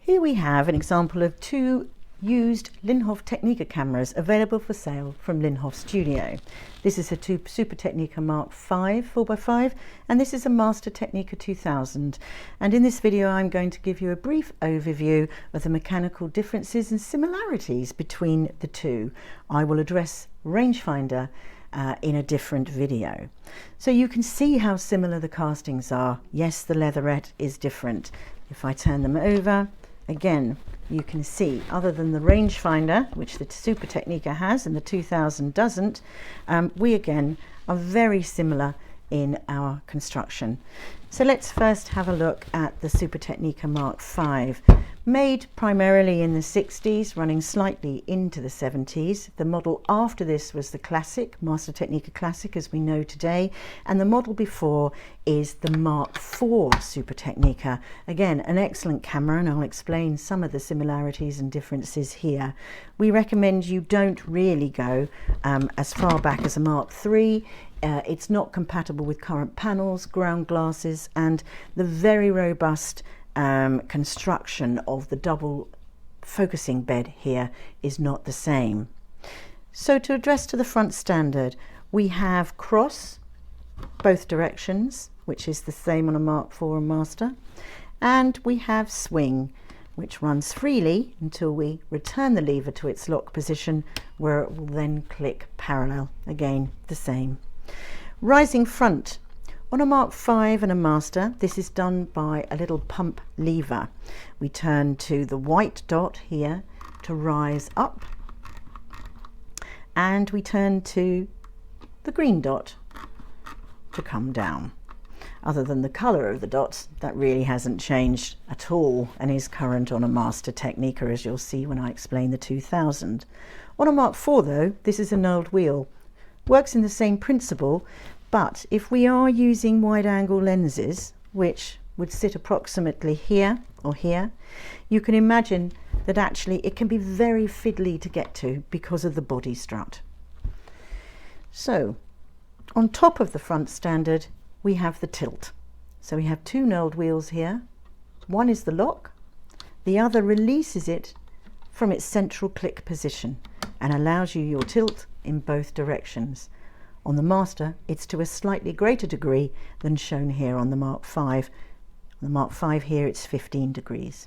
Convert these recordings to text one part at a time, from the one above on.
Here we have an example of two used Linhof Technika cameras available for sale from Linhof Studio. This is a Super Technika Mark V 4x5 and this is a Master Technika 2000, and in this video I'm going to give you a brief overview of the mechanical differences and similarities between the two. I will address rangefinder in a different video. So you can see how similar the castings are. Yes, the leatherette is different. If I turn them over, again, you can see, other than the rangefinder, which the Super Technika has and the 2000 doesn't, we again are very similar in our construction. So let's first have a look at the Super Technika Mark V. Made primarily in the 60s, running slightly into the 70s. The model after this was the Classic, Master Technika Classic as we know today, and the model before is the Mark IV Super Technika. Again, an excellent camera, and I'll explain some of the similarities and differences here. We recommend you don't really go as far back as a Mark III. It's not compatible with current panels, ground glasses, and the very robust construction of the double focusing bed here is not the same. So to address to the front standard, we have cross both directions, which is the same on a Mark IV and Master, and we have swing, which runs freely until we return the lever to its lock position, where it will then click parallel, again the same. Rising front. On a Mark V and a Master, this is done by a little pump lever. We turn to the white dot here to rise up, and we turn to the green dot to come down. Other than the colour of the dots, that really hasn't changed at all and is current on a Master Technika, as you'll see when I explain the 2000. On a Mark IV though, this is an old wheel. Works in the same principle, but if we are using wide angle lenses, which would sit approximately here or here, you can imagine that actually it can be very fiddly to get to because of the body strut. So on top of the front standard, we have the tilt. So we have two knurled wheels here. One is the lock, the other releases it from its central click position and allows you your tilt in both directions. On the Master, it's to a slightly greater degree than shown here on the Mark V. On the Mark V here, it's 15 degrees.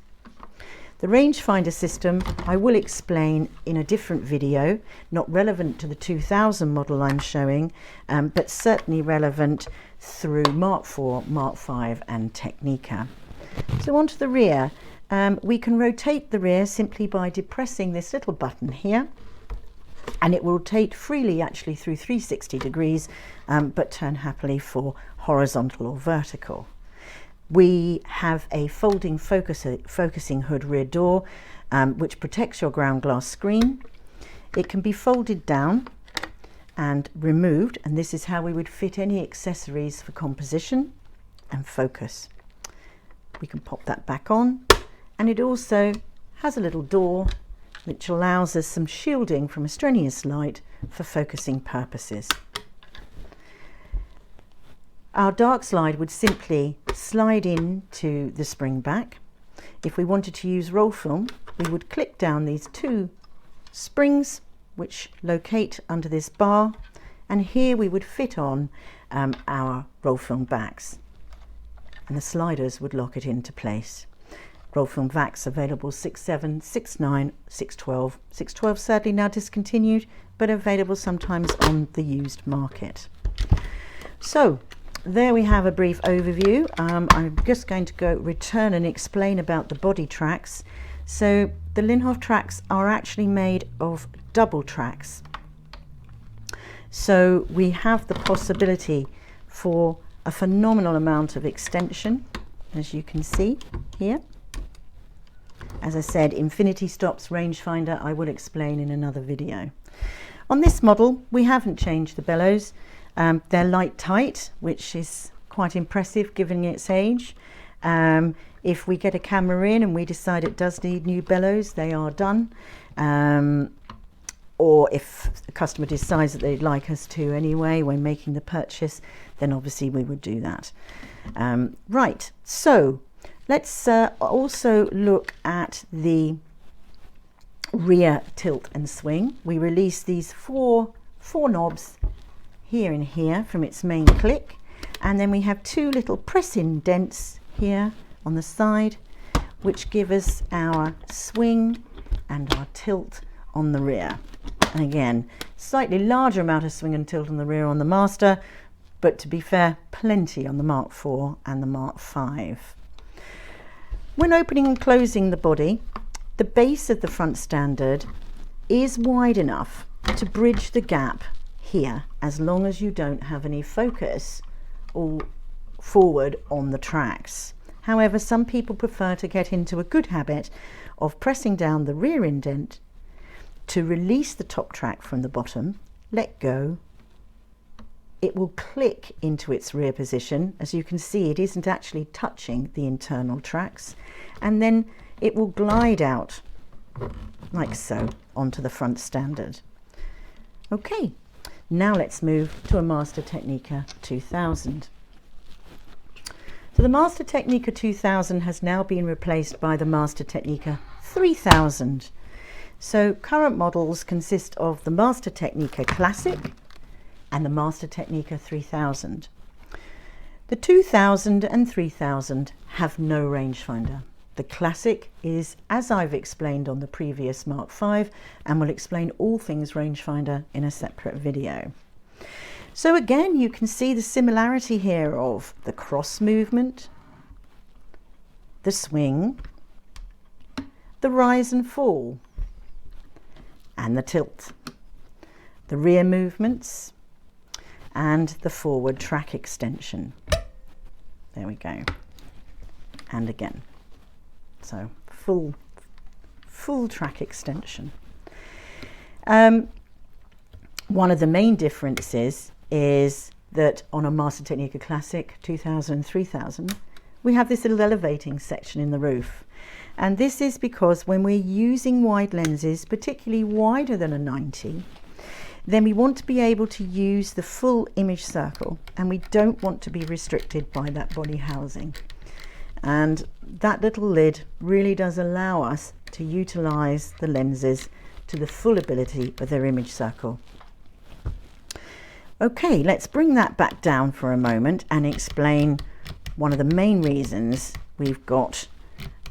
The rangefinder system I will explain in a different video, not relevant to the 2000 model I'm showing, but certainly relevant through Mark IV, Mark V and Technika. So onto the rear. We can rotate the rear simply by depressing this little button here, and it will rotate freely actually through 360 degrees, but turn happily for horizontal or vertical. We have a folding focusing hood rear door, which protects your ground glass screen. It can be folded down and removed, and this is how we would fit any accessories for composition and focus. We can pop that back on, and it also has a little door which allows us some shielding from strenuous light for focusing purposes. Our dark slide would simply slide into the spring back. If we wanted to use roll film, we would click down these two springs which locate under this bar, and here we would fit on our roll film backs, and the sliders would lock it into place. Roll film backs available 6.7, 6.9, 6.12. 6.12 sadly now discontinued, but available sometimes on the used market. So there we have a brief overview. I'm just going to return and explain about the body tracks. So the Linhof tracks are actually made of double tracks. So we have the possibility for a phenomenal amount of extension, as you can see here. As I said, infinity stops, rangefinder, I will explain in another video. On this model, we haven't changed the bellows. They're light tight, which is quite impressive given its age. If we get a camera in and we decide it does need new bellows, they are done. Or if the customer decides that they'd like us to anyway when making the purchase, then obviously we would do that. Right, so Let's also look at the rear tilt and swing. We release these four knobs here and here from its main click, and then we have two little press indents here on the side which give us our swing and our tilt on the rear. And again, slightly larger amount of swing and tilt on the rear on the Master, but to be fair, plenty on the Mark IV and the Mark V. When opening and closing the body, the base of the front standard is wide enough to bridge the gap here, as long as you don't have any focus all forward on the tracks. However, some people prefer to get into a good habit of pressing down the rear indent to release the top track from the bottom, let go. It will click into its rear position. As you can see, it isn't actually touching the internal tracks, and then it will glide out like so onto the front standard. Okay, now let's move to a Master Technika 2000. So the Master Technika 2000 has now been replaced by the Master Technika 3000. So current models consist of the Master Technika Classic and the Master Technika 3000. The 2000 and 3000 have no rangefinder. The Classic is, as I've explained on the previous Mark V, and will explain all things rangefinder in a separate video. So again, you can see the similarity here of the cross movement, the swing, the rise and fall, and the tilt, the rear movements, and the forward track extension. There we go. And again. So full track extension. One of the main differences is that on a Master Technika Classic 2000 and 3000, we have this little elevating section in the roof. And this is because when we're using wide lenses, particularly wider than a 90, then we want to be able to use the full image circle, and we don't want to be restricted by that body housing. And that little lid really does allow us to utilize the lenses to the full ability of their image circle. Okay, let's bring that back down for a moment and explain one of the main reasons we've got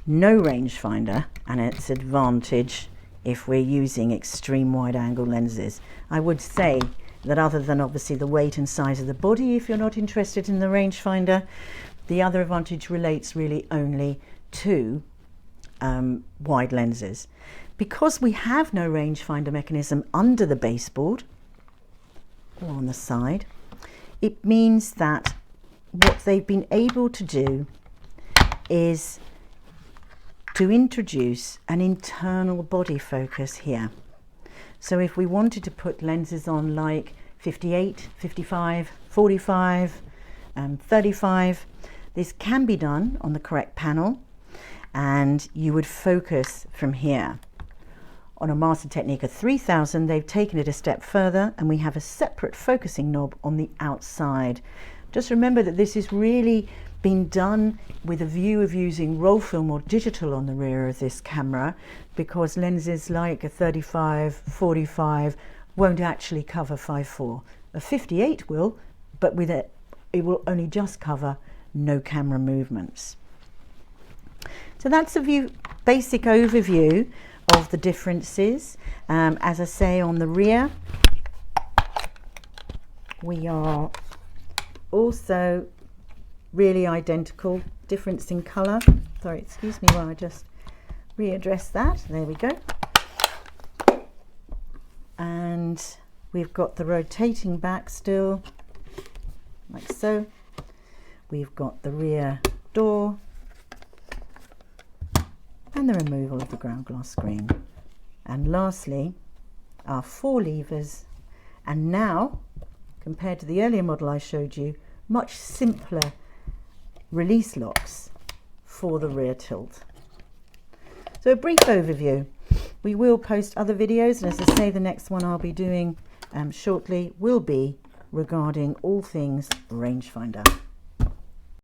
no rangefinder and its advantage if we're using extreme wide angle lenses. I would say that other than obviously the weight and size of the body, if you're not interested in the rangefinder, the other advantage relates really only to wide lenses. Because we have no rangefinder mechanism under the baseboard or on the side, it means that what they've been able to do is to introduce an internal body focus here. So if we wanted to put lenses on like 58, 55, 45, 35, this can be done on the correct panel, and you would focus from here. On a Master Technika 3000, they've taken it a step further, and we have a separate focusing knob on the outside. Just remember that this is really been done with a view of using roll film or digital on the rear of this camera, because lenses like a 35, 45 won't actually cover 5.4. A 58 will, but with it will only just cover no camera movements. So that's a basic overview of the differences. As I say, on the rear we are also really identical, difference in colour. Sorry, excuse me while I just readdress that. There we go. And we've got the rotating back still, like so. We've got the rear door and the removal of the ground glass screen. And lastly, our 4 levers, and now, compared to the earlier model I showed you, much simpler release locks for the rear tilt. So a brief overview. We will post other videos, and as I say, the next one I'll be doing shortly will be regarding all things rangefinder.